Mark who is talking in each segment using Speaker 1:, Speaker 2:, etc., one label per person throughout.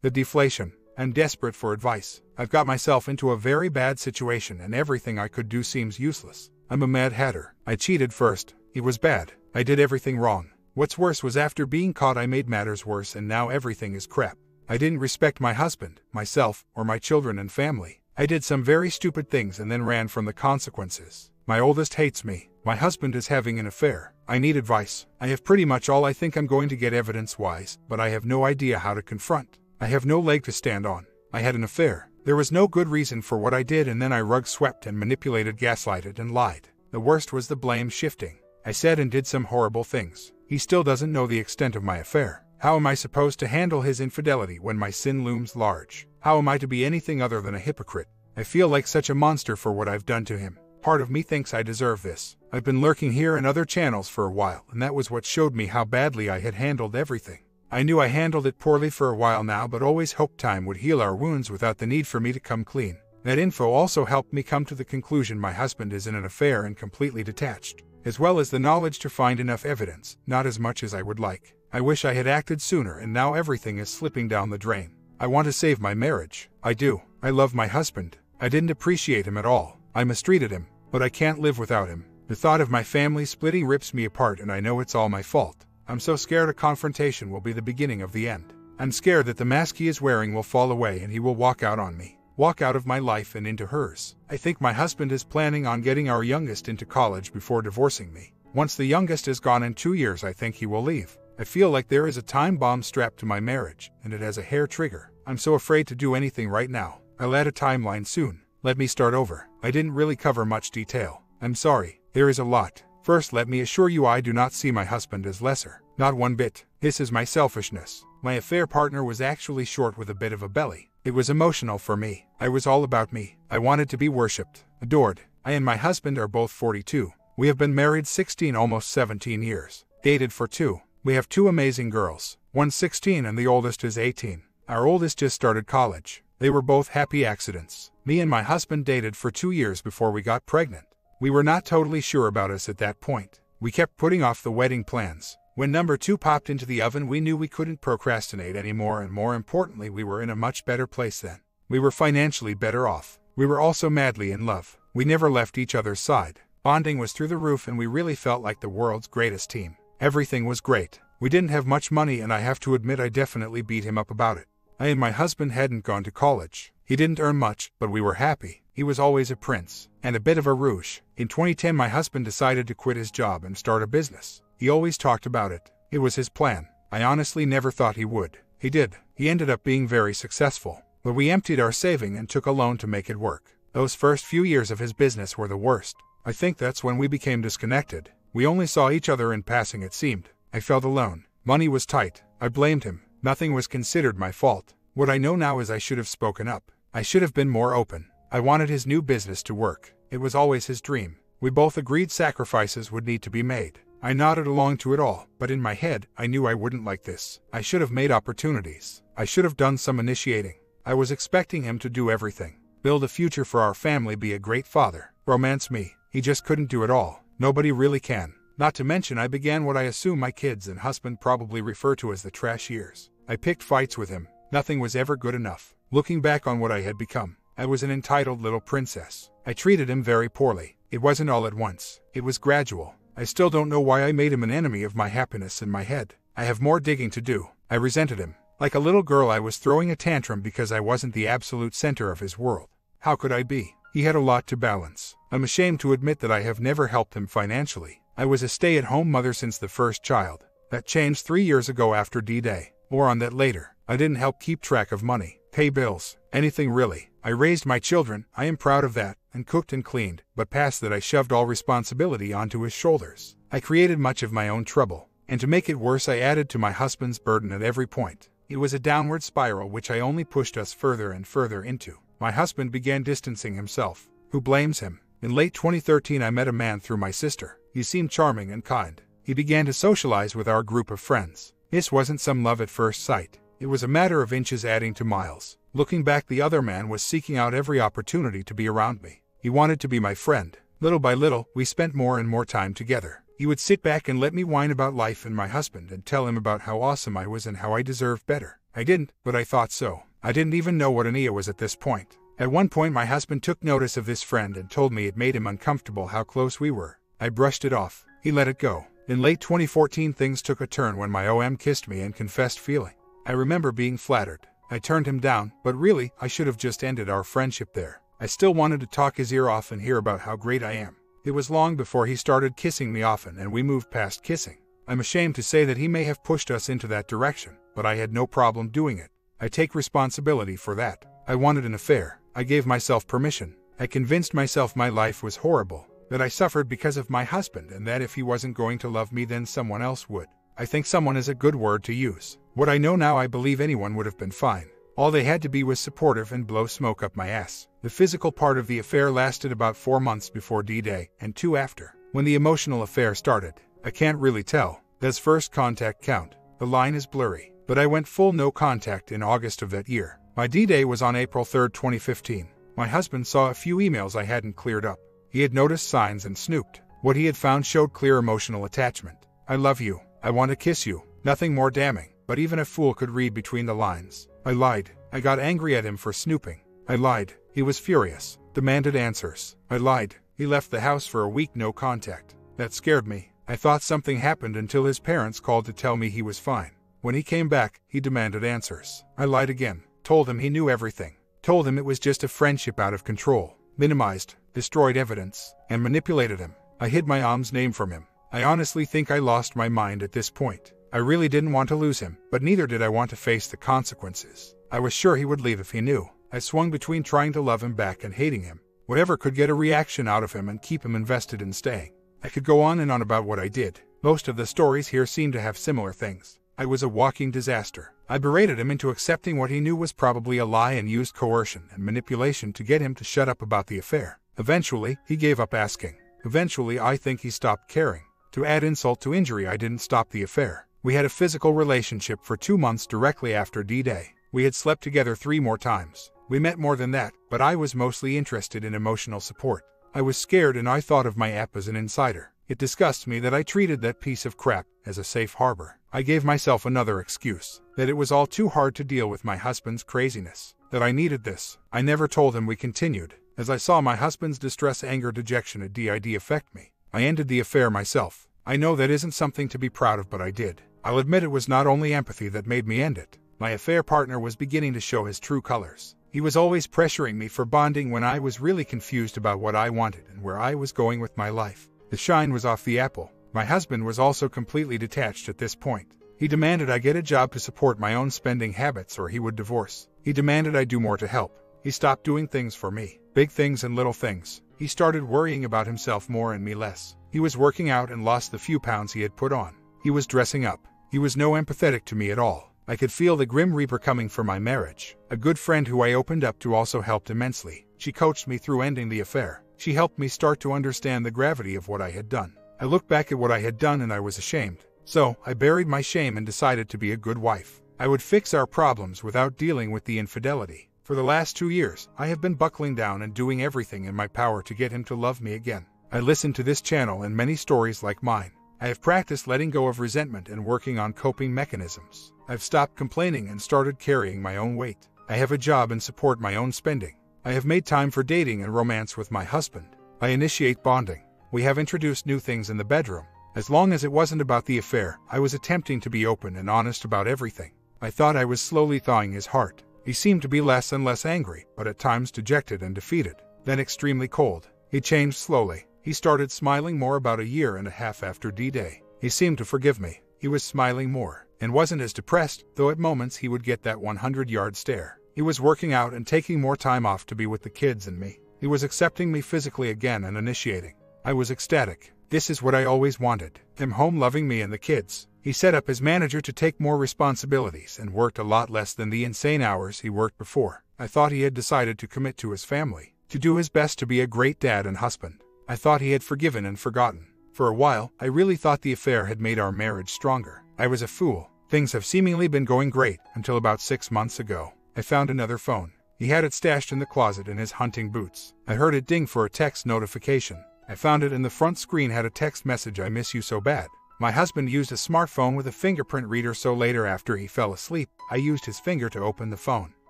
Speaker 1: The deflation. I'm desperate for advice. I've got myself into a very bad situation and everything I could do seems useless. I'm a mad hatter. I cheated first. It was bad. I did everything wrong. What's worse was after being caught I made matters worse and now everything is crap. I didn't respect my husband, myself, or my children and family. I did some very stupid things and then ran from the consequences. My oldest hates me. My husband is having an affair. I need advice. I have pretty much all I think I'm going to get evidence-wise, but I have no idea how to confront. I have no leg to stand on. I had an affair. There was no good reason for what I did and then I rug-swept and manipulated, gaslighted, and lied. The worst was the blame shifting. I said and did some horrible things. He still doesn't know the extent of my affair. How am I supposed to handle his infidelity when my sin looms large? How am I to be anything other than a hypocrite? I feel like such a monster for what I've done to him. Part of me thinks I deserve this. I've been lurking here and other channels for a while, and that was what showed me how badly I had handled everything. I knew I handled it poorly for a while now, but always hoped time would heal our wounds without the need for me to come clean. That info also helped me come to the conclusion my husband is in an affair and completely detached, as well as the knowledge to find enough evidence, not as much as I would like. I wish I had acted sooner and now everything is slipping down the drain. I want to save my marriage. I do. I love my husband. I didn't appreciate him at all. I mistreated him, but I can't live without him. The thought of my family splitting rips me apart and I know it's all my fault. I'm so scared a confrontation will be the beginning of the end. I'm scared that the mask he is wearing will fall away and he will walk out on me. Walk out of my life and into hers. I think my husband is planning on getting our youngest into college before divorcing me. Once the youngest is gone in 2 years, I think he will leave. I feel like there is a time bomb strapped to my marriage, and it has a hair trigger. I'm so afraid to do anything right now. I'll add a timeline soon. Let me start over. I didn't really cover much detail. I'm sorry. There is a lot. First, let me assure you I do not see my husband as lesser. Not one bit. This is my selfishness. My affair partner was actually short with a bit of a belly. It was emotional for me. I was all about me. I wanted to be worshipped, adored. I and my husband are both 42. We have been married 16, almost 17 years. Dated for 2. We have 2 amazing girls. One's 16 and the oldest is 18. Our oldest just started college. They were both happy accidents. Me and my husband dated for 2 years before we got pregnant. We were not totally sure about us at that point. We kept putting off the wedding plans. When number 2 popped into the oven, we knew we couldn't procrastinate anymore, and more importantly, we were in a much better place then. We were financially better off. We were also madly in love. We never left each other's side. Bonding was through the roof and we really felt like the world's greatest team. Everything was great. We didn't have much money and I have to admit I definitely beat him up about it. I and my husband hadn't gone to college. He didn't earn much, but we were happy. He was always a prince, and a bit of a rouge. In 2010 my husband decided to quit his job and start a business. He always talked about it. It was his plan. I honestly never thought he would. He did. He ended up being very successful. But we emptied our saving and took a loan to make it work. Those first few years of his business were the worst. I think that's when we became disconnected. We only saw each other in passing, it seemed. I felt alone. Money was tight. I blamed him. Nothing was considered my fault. What I know now is I should have spoken up. I should have been more open. I wanted his new business to work. It was always his dream. We both agreed sacrifices would need to be made. I nodded along to it all, but in my head, I knew I wouldn't like this. I should have made opportunities. I should have done some initiating. I was expecting him to do everything. Build a future for our family, be a great father, romance me. He just couldn't do it all. Nobody really can. Not to mention I began what I assume my kids and husband probably refer to as the trash years. I picked fights with him. Nothing was ever good enough. Looking back on what I had become, I was an entitled little princess. I treated him very poorly. It wasn't all at once. It was gradual. I still don't know why I made him an enemy of my happiness in my head. I have more digging to do. I resented him. Like a little girl I was throwing a tantrum because I wasn't the absolute center of his world. How could I be? He had a lot to balance. I'm ashamed to admit that I have never helped him financially. I was a stay-at-home mother since the first child. That changed 3 years ago after D-Day. More on that later. I didn't help keep track of money, pay bills, anything really. I raised my children, I am proud of that, and cooked and cleaned, but past that I shoved all responsibility onto his shoulders. I created much of my own trouble, and to make it worse I added to my husband's burden at every point. It was a downward spiral which I only pushed us further and further into. My husband began distancing himself. Who blames him? In late 2013 I met a man through my sister. He seemed charming and kind. He began to socialize with our group of friends. This wasn't some love at first sight. It was a matter of inches adding to miles. Looking back, the other man was seeking out every opportunity to be around me. He wanted to be my friend. Little by little, we spent more and more time together. He would sit back and let me whine about life and my husband and tell him about how awesome I was and how I deserved better. I didn't, but I thought so. I didn't even know what Ania was at this point. At one point my husband took notice of this friend and told me it made him uncomfortable how close we were. I brushed it off. He let it go. In late 2014 things took a turn when my OM kissed me and confessed feeling. I remember being flattered. I turned him down, but really, I should have just ended our friendship there. I still wanted to talk his ear off and hear about how great I am. It was long before he started kissing me often and we moved past kissing. I'm ashamed to say that he may have pushed us into that direction, but I had no problem doing it. I take responsibility for that. I wanted an affair. I gave myself permission. I convinced myself my life was horrible, that I suffered because of my husband and that if he wasn't going to love me then someone else would. I think someone is a good word to use. What I know now, I believe anyone would have been fine. All they had to be was supportive and blow smoke up my ass. The physical part of the affair lasted about 4 months before D-Day and 2 after. When the emotional affair started, I can't really tell. Does first contact count? The line is blurry, but I went full no contact in August of that year. My D-Day was on April 3, 2015. My husband saw a few emails I hadn't cleared up. He had noticed signs and snooped. What he had found showed clear emotional attachment. I love you. I want to kiss you. Nothing more damning, but even a fool could read between the lines. I lied. I got angry at him for snooping. I lied. He was furious. Demanded answers. I lied. He left the house for a week, no contact. That scared me. I thought something happened until his parents called to tell me he was fine. When he came back, he demanded answers. I lied again. Told him he knew everything. Told him it was just a friendship out of control. Minimized, destroyed evidence, and manipulated him. I hid my mom's name from him. I honestly think I lost my mind at this point. I really didn't want to lose him, but neither did I want to face the consequences. I was sure he would leave if he knew. I swung between trying to love him back and hating him. Whatever could get a reaction out of him and keep him invested in staying. I could go on and on about what I did. Most of the stories here seem to have similar things. I was a walking disaster. I berated him into accepting what he knew was probably a lie and used coercion and manipulation to get him to shut up about the affair. Eventually, he gave up asking. Eventually, I think he stopped caring. To add insult to injury, I didn't stop the affair. We had a physical relationship for 2 months directly after D-Day. We had slept together 3 more times. We met more than that, but I was mostly interested in emotional support. I was scared and I thought of my app as an insider. It disgusts me that I treated that piece of crap as a safe harbor. I gave myself another excuse, that it was all too hard to deal with my husband's craziness, that I needed this. I never told him we continued. As I saw my husband's distress, anger, dejection at DID affect me, I ended the affair myself. I know that isn't something to be proud of, but I did. I'll admit it was not only empathy that made me end it. My affair partner was beginning to show his true colors. He was always pressuring me for bonding when I was really confused about what I wanted and where I was going with my life. The shine was off the apple. My husband was also completely detached at this point. He demanded I get a job to support my own spending habits or he would divorce. He demanded I do more to help. He stopped doing things for me, big things and little things. He started worrying about himself more and me less. He was working out and lost the few pounds he had put on. He was dressing up. He was no empathetic to me at all. I could feel the grim reaper coming for my marriage. A good friend who I opened up to also helped immensely. She coached me through ending the affair. She helped me start to understand the gravity of what I had done. I looked back at what I had done and I was ashamed. So, I buried my shame and decided to be a good wife. I would fix our problems without dealing with the infidelity. For the last 2 years, I have been buckling down and doing everything in my power to get him to love me again. I listened to this channel and many stories like mine. I have practiced letting go of resentment and working on coping mechanisms. I've stopped complaining and started carrying my own weight. I have a job and support my own spending. I have made time for dating and romance with my husband. I initiate bonding. We have introduced new things in the bedroom. As long as it wasn't about the affair, I was attempting to be open and honest about everything. I thought I was slowly thawing his heart. He seemed to be less and less angry, but at times dejected and defeated. Then extremely cold. He changed slowly. He started smiling more about a year and a half after D-Day. He seemed to forgive me. He was smiling more, and wasn't as depressed, though at moments he would get that 100-yard stare. He was working out and taking more time off to be with the kids and me. He was accepting me physically again and initiating. I was ecstatic. This is what I always wanted. Him home loving me and the kids. He set up his manager to take more responsibilities and worked a lot less than the insane hours he worked before. I thought he had decided to commit to his family, to do his best to be a great dad and husband. I thought he had forgiven and forgotten. For a while, I really thought the affair had made our marriage stronger. I was a fool. Things have seemingly been going great until about 6 months ago. I found another phone. He had it stashed in the closet in his hunting boots. I heard it ding for a text notification. I found it and the front screen had a text message, "I miss you so bad." My husband used a smartphone with a fingerprint reader, so later after he fell asleep, I used his finger to open the phone.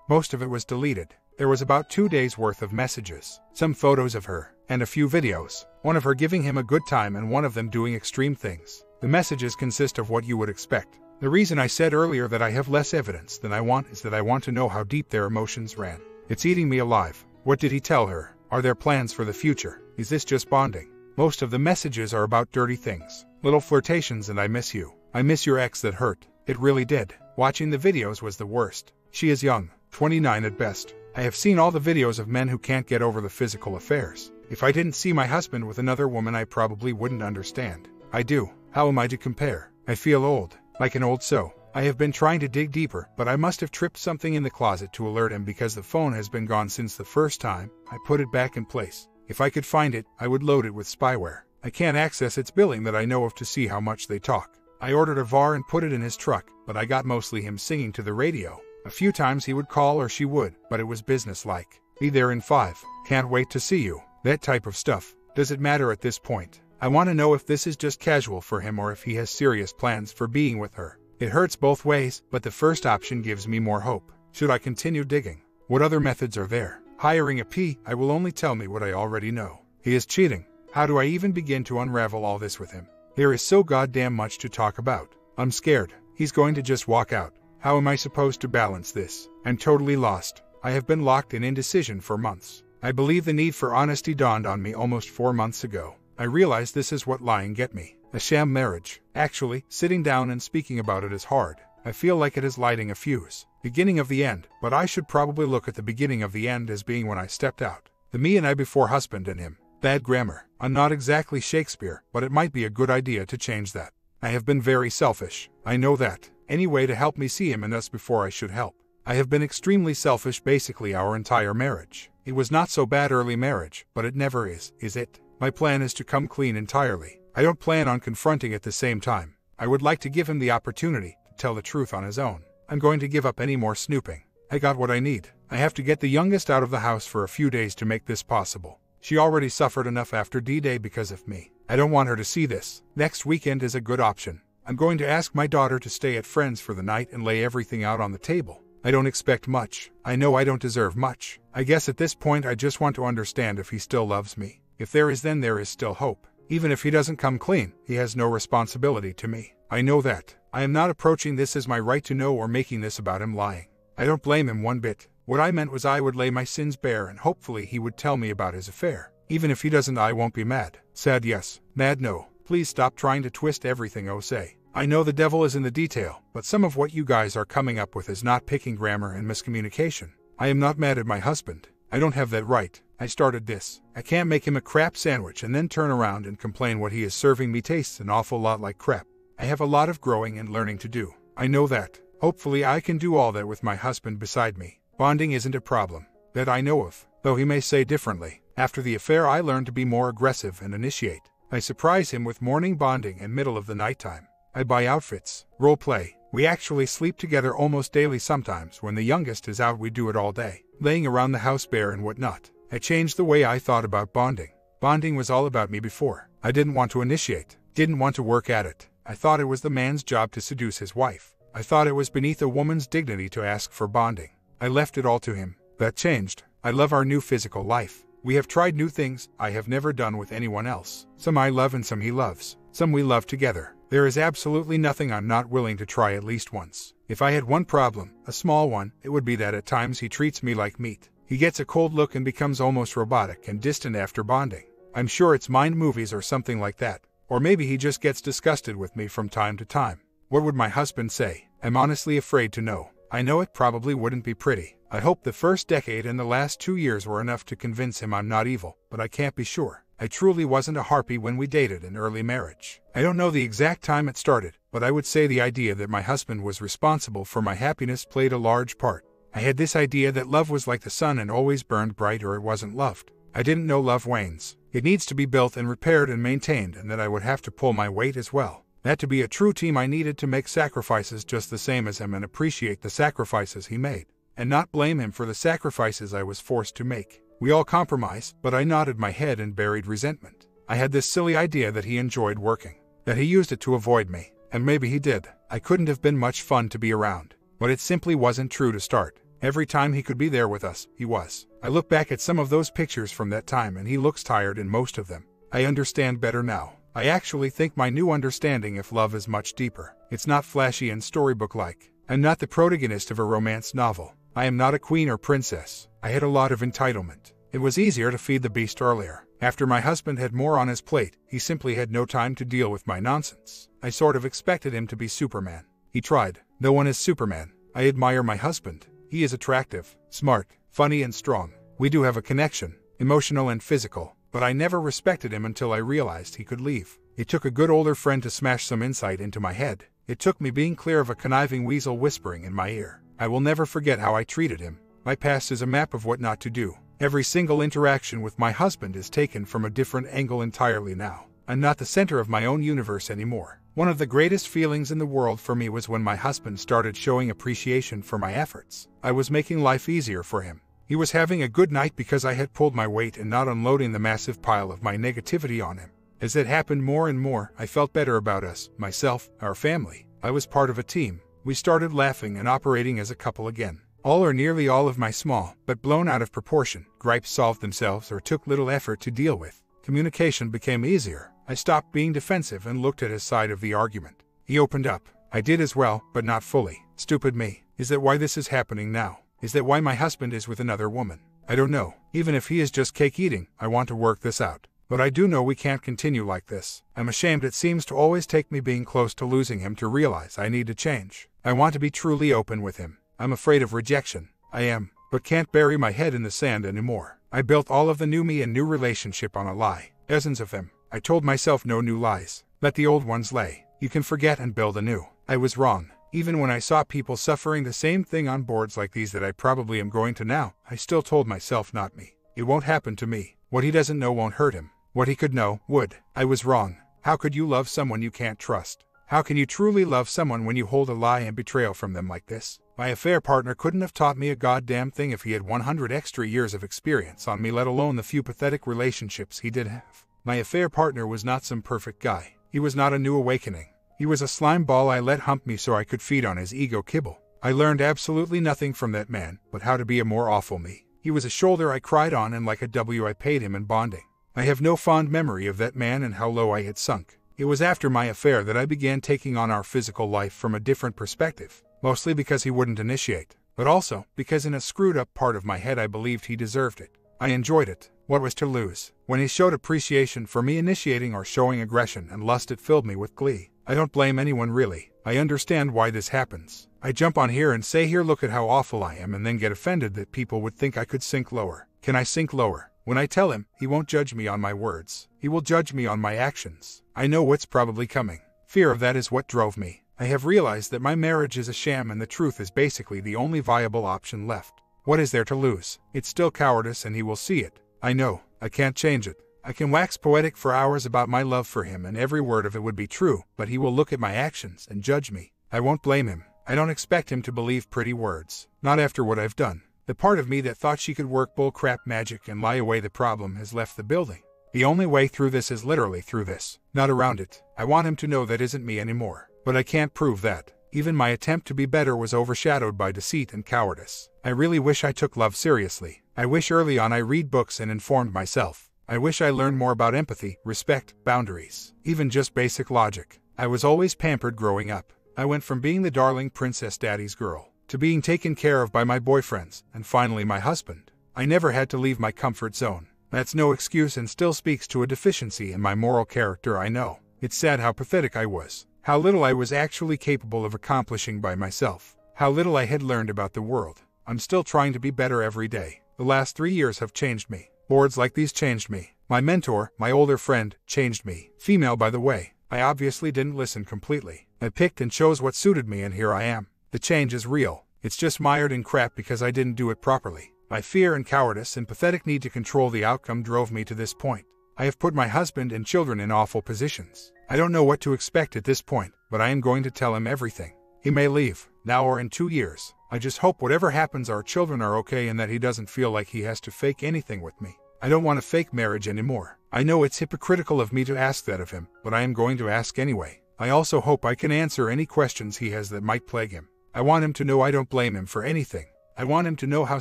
Speaker 1: Most of it was deleted. There was about 2 days worth of messages, some photos of her, and a few videos, one of her giving him a good time and one of them doing extreme things. The messages consist of what you would expect. The reason I said earlier that I have less evidence than I want is that I want to know how deep their emotions ran. It's eating me alive. What did he tell her? Are there plans for the future? Is this just bonding? Most of the messages are about dirty things, little flirtations and I miss you. I miss your ex. That hurt. It really did. Watching the videos was the worst. She is young, 29 at best. I have seen all the videos of men who can't get over the physical affairs. If I didn't see my husband with another woman, I probably wouldn't understand. I do. How am I to compare? I feel old, like an old so. I have been trying to dig deeper, but I must have tripped something in the closet to alert him because the phone has been gone since the first time I put it back in place. If I could find it, I would load it with spyware. I can't access its billing that I know of to see how much they talk. I ordered a VAR and put it in his truck, but I got mostly him singing to the radio. A few times he would call or she would, but it was business-like. Be there in 5. Can't wait to see you. That type of stuff. Does it matter at this point? I want to know if this is just casual for him or if he has serious plans for being with her. It hurts both ways, but the first option gives me more hope. Should I continue digging? What other methods are there? Hiring a PI will only tell me what I already know. He is cheating. How do I even begin to unravel all this with him? There is so goddamn much to talk about. I'm scared. He's going to just walk out. How am I supposed to balance this? I'm totally lost. I have been locked in indecision for months. I believe the need for honesty dawned on me almost 4 months ago. I realized this is what lying get me. A sham marriage. Actually, sitting down and speaking about it is hard. I feel like it is lighting a fuse. Beginning of the end, but I should probably look at the beginning of the end as being when I stepped out. The me and I before husband and him. Bad grammar. I'm not exactly Shakespeare, but it might be a good idea to change that. I have been very selfish. I know that. Any way to help me see him and us before I should help. I have been extremely selfish basically our entire marriage. It was not so bad early marriage, but it never is it? My plan is to come clean entirely. I don't plan on confronting at the same time. I would like to give him the opportunity to tell the truth on his own. I'm going to give up any more snooping. I got what I need. I have to get the youngest out of the house for a few days to make this possible. She already suffered enough after D-Day because of me. I don't want her to see this. Next weekend is a good option. I'm going to ask my daughter to stay at friends for the night and lay everything out on the table. I don't expect much. I know I don't deserve much. I guess at this point I just want to understand if he still loves me. If there is, then there is still hope. Even if he doesn't come clean, he has no responsibility to me. I know that. I am not approaching this as my right to know or making this about him lying. I don't blame him one bit. What I meant was I would lay my sins bare and hopefully he would tell me about his affair. Even if he doesn't, I won't be mad. Sad yes, mad no. Please stop trying to twist everything I say. I know the devil is in the detail, but some of what you guys are coming up with is not picking grammar and miscommunication. I am not mad at my husband. I don't have that right. I started this. I can't make him a crap sandwich and then turn around and complain what he is serving me tastes an awful lot like crap. I have a lot of growing and learning to do. I know that. Hopefully I can do all that with my husband beside me. Bonding isn't a problem. That I know of, though he may say differently. After the affair I learned to be more aggressive and initiate. I surprise him with morning bonding and middle of the nighttime. I buy outfits, role play. We actually sleep together almost daily sometimes. When the youngest is out we do it all day, laying around the house bare and whatnot. I changed the way I thought about bonding. Bonding was all about me before. I didn't want to initiate, didn't want to work at it. I thought it was the man's job to seduce his wife. I thought it was beneath a woman's dignity to ask for bonding. I left it all to him. That changed. I love our new physical life. We have tried new things I have never done with anyone else. Some I love and some he loves. Some we love together. There is absolutely nothing I'm not willing to try at least once. If I had one problem, a small one, it would be that at times he treats me like meat. He gets a cold look and becomes almost robotic and distant after bonding. I'm sure it's mind movies or something like that. Or maybe he just gets disgusted with me from time to time. What would my husband say? I'm honestly afraid to know. I know it probably wouldn't be pretty. I hope the first decade and the last 2 years were enough to convince him I'm not evil, but I can't be sure. I truly wasn't a harpy when we dated in early marriage. I don't know the exact time it started, but I would say the idea that my husband was responsible for my happiness played a large part. I had this idea that love was like the sun and always burned bright or it wasn't loved. I didn't know love wanes. It needs to be built and repaired and maintained, and that I would have to pull my weight as well. That to be a true team I needed to make sacrifices just the same as him and appreciate the sacrifices he made. And not blame him for the sacrifices I was forced to make. We all compromise, but I nodded my head and buried resentment. I had this silly idea that he enjoyed working. that he used it to avoid me. And maybe he did. I couldn't have been much fun to be around. But it simply wasn't true to start. Every time he could be there with us, he was. I look back at some of those pictures from that time and he looks tired in most of them. I understand better now. I actually think my new understanding of love is much deeper. It's not flashy and storybook-like. I'm not the protagonist of a romance novel. I am not a queen or princess. I had a lot of entitlement. It was easier to feed the beast earlier. After my husband had more on his plate, he simply had no time to deal with my nonsense. I sort of expected him to be Superman. He tried. No one is Superman. I admire my husband. He is attractive, smart, funny and strong. We do have a connection, emotional and physical, but I never respected him until I realized he could leave. It took a good older friend to smash some insight into my head. It took me being clear of a conniving weasel whispering in my ear. I will never forget how I treated him. My past is a map of what not to do. Every single interaction with my husband is taken from a different angle entirely now. I'm not the center of my own universe anymore. One of the greatest feelings in the world for me was when my husband started showing appreciation for my efforts. I was making life easier for him. He was having a good night because I had pulled my weight and not unloading the massive pile of my negativity on him. As it happened more and more, I felt better about us, myself, our family. I was part of a team. We started laughing and operating as a couple again. All or nearly all of my small, but blown out of proportion, gripes solved themselves or took little effort to deal with. Communication became easier. I stopped being defensive and looked at his side of the argument. He opened up. I did as well, but not fully. Stupid me. Is that why this is happening now? Is that why my husband is with another woman? I don't know. Even if he is just cake eating, I want to work this out. But I do know we can't continue like this. I'm ashamed it seems to always take me being close to losing him to realize I need to change. I want to be truly open with him. I'm afraid of rejection. I am, but can't bury my head in the sand anymore. I built all of the new me and new relationship on a lie. Dozens of them. I told myself no new lies. Let the old ones lay. You can forget and build anew. I was wrong. Even when I saw people suffering the same thing on boards like these that I probably am going to now, I still told myself not me. It won't happen to me. What he doesn't know won't hurt him. What he could know, would. I was wrong. How could you love someone you can't trust? How can you truly love someone when you hold a lie and betrayal from them like this? My affair partner couldn't have taught me a goddamn thing if he had 100 extra years of experience on me, let alone the few pathetic relationships he did have. My affair partner was not some perfect guy. He was not a new awakening. He was a slime ball I let hump me so I could feed on his ego kibble. I learned absolutely nothing from that man, but how to be a more awful me. He was a shoulder I cried on and like a W I paid him in bonding. I have no fond memory of that man and how low I had sunk. It was after my affair that I began taking on our physical life from a different perspective, mostly because he wouldn't initiate, but also because in a screwed up part of my head I believed he deserved it. I enjoyed it. What was to lose? When he showed appreciation for me initiating or showing aggression and lust, it filled me with glee. I don't blame anyone really. I understand why this happens. I jump on here and say, here, look at how awful I am, and then get offended that people would think I could sink lower. Can I sink lower? When I tell him, he won't judge me on my words. He will judge me on my actions. I know what's probably coming. Fear of that is what drove me. I have realized that my marriage is a sham and the truth is basically the only viable option left. What is there to lose? It's still cowardice and he will see it. I know. I can't change it. I can wax poetic for hours about my love for him and every word of it would be true, but he will look at my actions and judge me. I won't blame him. I don't expect him to believe pretty words. Not after what I've done. The part of me that thought she could work bullcrap magic and lie away the problem has left the building. The only way through this is literally through this, not around it. I want him to know that isn't me anymore, but I can't prove that. Even my attempt to be better was overshadowed by deceit and cowardice. I really wish I took love seriously. I wish early on I read books and informed myself. I wish I learned more about empathy, respect, boundaries, even just basic logic. I was always pampered growing up. I went from being the darling princess daddy's girl to being taken care of by my boyfriends, and finally my husband. I never had to leave my comfort zone. That's no excuse and still speaks to a deficiency in my moral character, I know. It's sad how pathetic I was, how little I was actually capable of accomplishing by myself, how little I had learned about the world. I'm still trying to be better every day. The last 3 years have changed me. Boards like these changed me. My mentor, my older friend, changed me. Female, by the way. I obviously didn't listen completely. I picked and chose what suited me, and here I am. The change is real. It's just mired in crap because I didn't do it properly. My fear and cowardice and pathetic need to control the outcome drove me to this point. I have put my husband and children in awful positions. I don't know what to expect at this point, but I am going to tell him everything. He may leave, now or in 2 years. I just hope whatever happens our children are okay and that he doesn't feel like he has to fake anything with me. I don't want a fake marriage anymore. I know it's hypocritical of me to ask that of him, but I am going to ask anyway. I also hope I can answer any questions he has that might plague him. I want him to know I don't blame him for anything. I want him to know how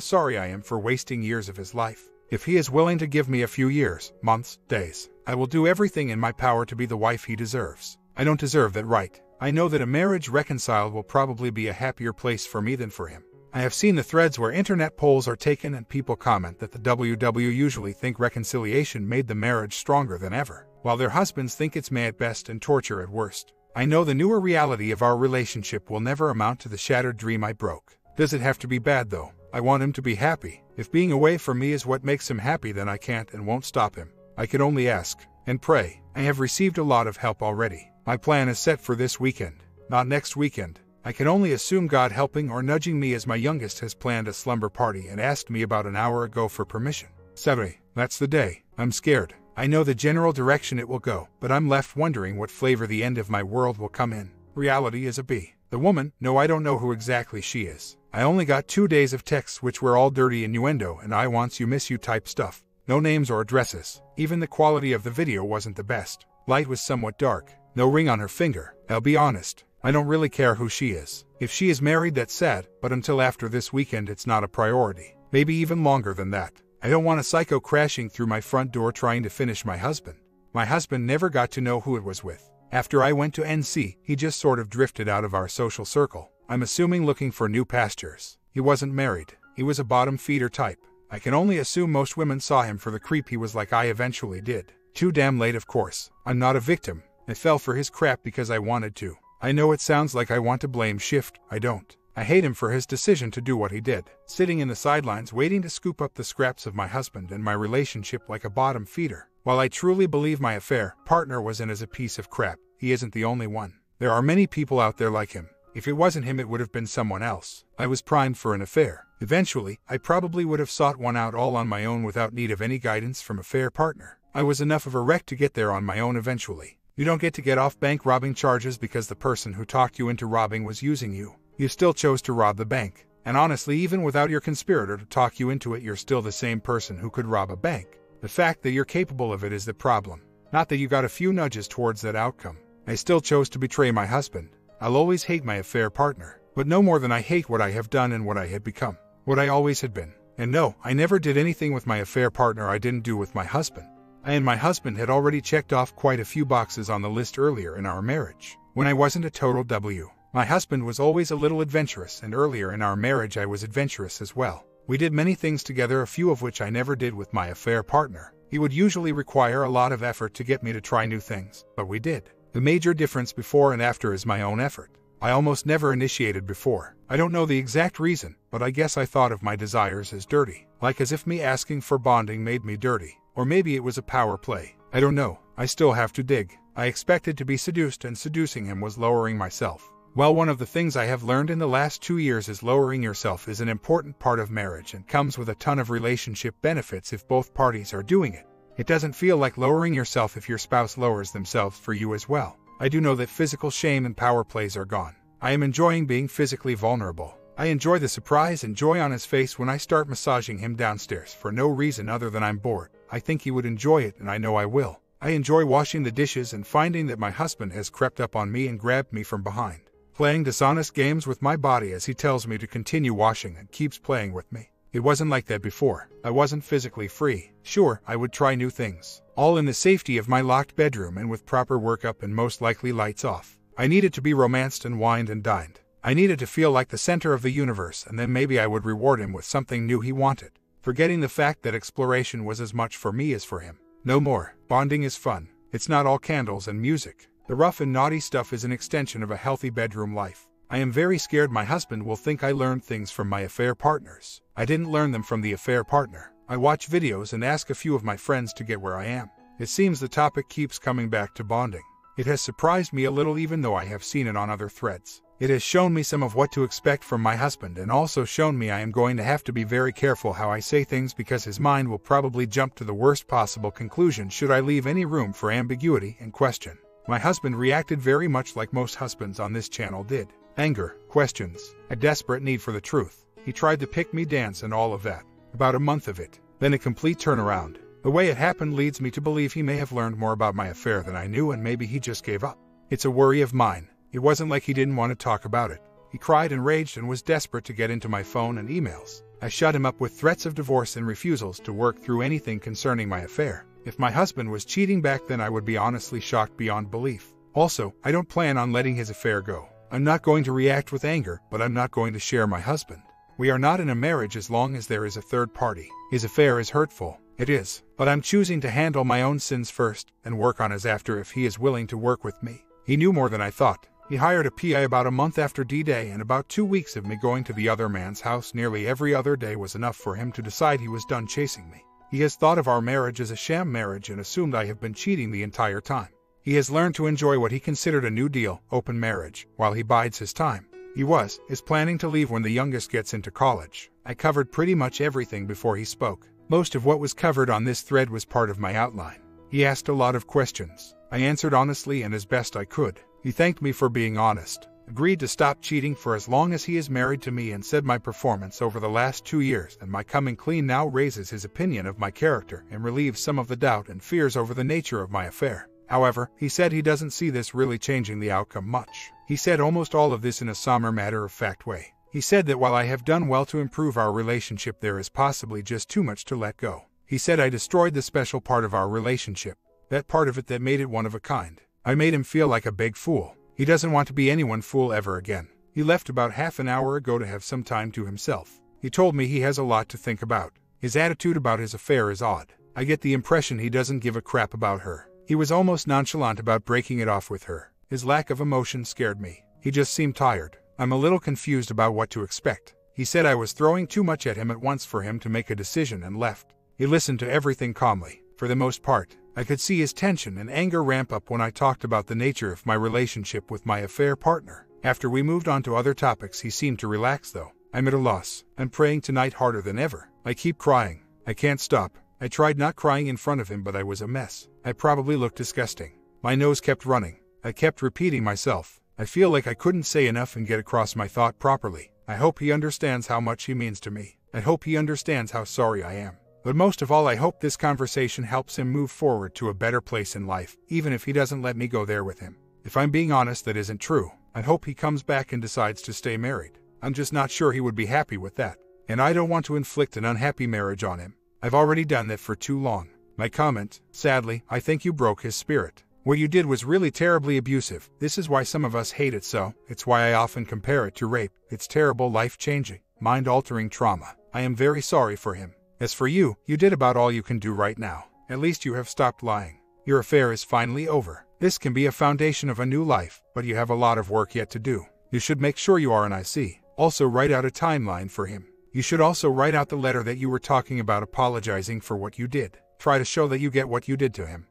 Speaker 1: sorry I am for wasting years of his life. If he is willing to give me a few years, months, days, I will do everything in my power to be the wife he deserves. I don't deserve that right. I know that a marriage reconciled will probably be a happier place for me than for him. I have seen the threads where internet polls are taken and people comment that the WW usually think reconciliation made the marriage stronger than ever, while their husbands think it's may at best and torture at worst. I know the newer reality of our relationship will never amount to the shattered dream I broke. Does it have to be bad though? I want him to be happy. If being away from me is what makes him happy, then I can't and won't stop him. I can only ask and pray. I have received a lot of help already. My plan is set for this weekend, not next weekend. I can only assume God helping or nudging me, as my youngest has planned a slumber party and asked me about an hour ago for permission. Saturday, that's the day. I'm scared. I know the general direction it will go, but I'm left wondering what flavor the end of my world will come in. Reality is a B. The woman, no, I don't know who exactly she is. I only got 2 days of texts which were all dirty innuendo and I wants you miss you type stuff. No names or addresses. Even the quality of the video wasn't the best. Light was somewhat dark. No ring on her finger. I'll be honest. I don't really care who she is. If she is married, that's sad, but until after this weekend it's not a priority. Maybe even longer than that. I don't want a psycho crashing through my front door trying to finish my husband. My husband never got to know who it was with. After I went to NC, he just sort of drifted out of our social circle. I'm assuming looking for new pastures. He wasn't married. He was a bottom feeder type. I can only assume most women saw him for the creep he was, like I eventually did. Too damn late, of course. I'm not a victim. I fell for his crap because I wanted to. I know it sounds like I want to blame shift. I don't. I hate him for his decision to do what he did, sitting in the sidelines waiting to scoop up the scraps of my husband and my relationship like a bottom feeder. While I truly believe my affair partner was in as a piece of crap, he isn't the only one. There are many people out there like him. If it wasn't him, it would have been someone else. I was primed for an affair. Eventually, I probably would have sought one out all on my own without need of any guidance from a fair partner. I was enough of a wreck to get there on my own eventually. You don't get off bank robbing charges because the person who talked you into robbing was using you. You still chose to rob the bank. And honestly, even without your conspirator to talk you into it, you're still the same person who could rob a bank. The fact that you're capable of it is the problem. Not that you got a few nudges towards that outcome. I still chose to betray my husband. I'll always hate my affair partner, but no more than I hate what I have done and what I had become. What I always had been. And no, I never did anything with my affair partner I didn't do with my husband. I and my husband had already checked off quite a few boxes on the list earlier in our marriage, when I wasn't a total W. My husband was always a little adventurous, and earlier in our marriage I was adventurous as well. We did many things together, a few of which I never did with my affair partner. He would usually require a lot of effort to get me to try new things, but we did. The major difference before and after is my own effort. I almost never initiated before. I don't know the exact reason, but I guess I thought of my desires as dirty, like as if me asking for bonding made me dirty. Or maybe it was a power play. I don't know. I still have to dig. I expected to be seduced, and seducing him was lowering myself. Well, one of the things I have learned in the last 2 years is lowering yourself is an important part of marriage and comes with a ton of relationship benefits if both parties are doing it. It doesn't feel like lowering yourself if your spouse lowers themselves for you as well. I do know that physical shame and power plays are gone. I am enjoying being physically vulnerable. I enjoy the surprise and joy on his face when I start massaging him downstairs for no reason other than I'm bored. I think he would enjoy it, and I know I will. I enjoy washing the dishes and finding that my husband has crept up on me and grabbed me from behind, playing dishonest games with my body as he tells me to continue washing and keeps playing with me. It wasn't like that before. I wasn't physically free. Sure, I would try new things, all in the safety of my locked bedroom and with proper workup and most likely lights off. I needed to be romanced and wined and dined. I needed to feel like the center of the universe, and then maybe I would reward him with something new he wanted, forgetting the fact that exploration was as much for me as for him. No more. Bonding is fun. It's not all candles and music. The rough and naughty stuff is an extension of a healthy bedroom life. I am very scared my husband will think I learned things from my affair partners. I didn't learn them from the affair partner. I watch videos and ask a few of my friends to get where I am. It seems the topic keeps coming back to bonding. It has surprised me a little, even though I have seen it on other threads. It has shown me some of what to expect from my husband, and also shown me I am going to have to be very careful how I say things, because his mind will probably jump to the worst possible conclusion should I leave any room for ambiguity and question. My husband reacted very much like most husbands on this channel did. Anger, questions, a desperate need for the truth. He tried to pick me, dance, and all of that. About a month of it. Then a complete turnaround. The way it happened leads me to believe he may have learned more about my affair than I knew, and maybe he just gave up. It's a worry of mine. It wasn't like he didn't want to talk about it. He cried and raged and was desperate to get into my phone and emails. I shut him up with threats of divorce and refusals to work through anything concerning my affair. If my husband was cheating back then, I would be honestly shocked beyond belief. Also, I don't plan on letting his affair go. I'm not going to react with anger, but I'm not going to share my husband. We are not in a marriage as long as there is a third party. His affair is hurtful. It is. But I'm choosing to handle my own sins first and work on his after if he is willing to work with me. He knew more than I thought. He hired a PI about a month after D-Day, and about 2 weeks of me going to the other man's house nearly every other day was enough for him to decide he was done chasing me. He has thought of our marriage as a sham marriage and assumed I have been cheating the entire time. He has learned to enjoy what he considered a new deal, open marriage, while he bides his time. He is planning to leave when the youngest gets into college. I covered pretty much everything before he spoke. Most of what was covered on this thread was part of my outline. He asked a lot of questions. I answered honestly and as best I could. He thanked me for being honest, agreed to stop cheating for as long as he is married to me, and said my performance over the last 2 years and my coming clean now raises his opinion of my character and relieves some of the doubt and fears over the nature of my affair. However, he said he doesn't see this really changing the outcome much. He said almost all of this in a somber matter-of-fact way. He said that while I have done well to improve our relationship, there is possibly just too much to let go. He said I destroyed the special part of our relationship, that part of it that made it one of a kind. I made him feel like a big fool. He doesn't want to be anyone's fool ever again. He left about half an hour ago to have some time to himself. He told me he has a lot to think about. His attitude about his affair is odd. I get the impression he doesn't give a crap about her. He was almost nonchalant about breaking it off with her. His lack of emotion scared me. He just seemed tired. I'm a little confused about what to expect. He said I was throwing too much at him at once for him to make a decision and left. He listened to everything calmly. For the most part, I could see his tension and anger ramp up when I talked about the nature of my relationship with my affair partner. After we moved on to other topics, he seemed to relax though. I'm at a loss. I'm praying tonight harder than ever. I keep crying. I can't stop. I tried not crying in front of him, but I was a mess. I probably looked disgusting. My nose kept running. I kept repeating myself. I feel like I couldn't say enough and get across my thought properly. I hope he understands how much he means to me. I hope he understands how sorry I am. But most of all, I hope this conversation helps him move forward to a better place in life, even if he doesn't let me go there with him. If I'm being honest, that isn't true. I hope he comes back and decides to stay married. I'm just not sure he would be happy with that. And I don't want to inflict an unhappy marriage on him. I've already done that for too long. My comment: sadly, I think you broke his spirit. What you did was really terribly abusive. This is why some of us hate it so. It's why I often compare it to rape. It's terrible, life-changing, mind-altering trauma. I am very sorry for him. As for you, you did about all you can do right now. At least you have stopped lying. Your affair is finally over. This can be a foundation of a new life, but you have a lot of work yet to do. You should make sure you are an IC. Also write out a timeline for him. You should also write out the letter that you were talking about, apologizing for what you did. Try to show that you get what you did to him.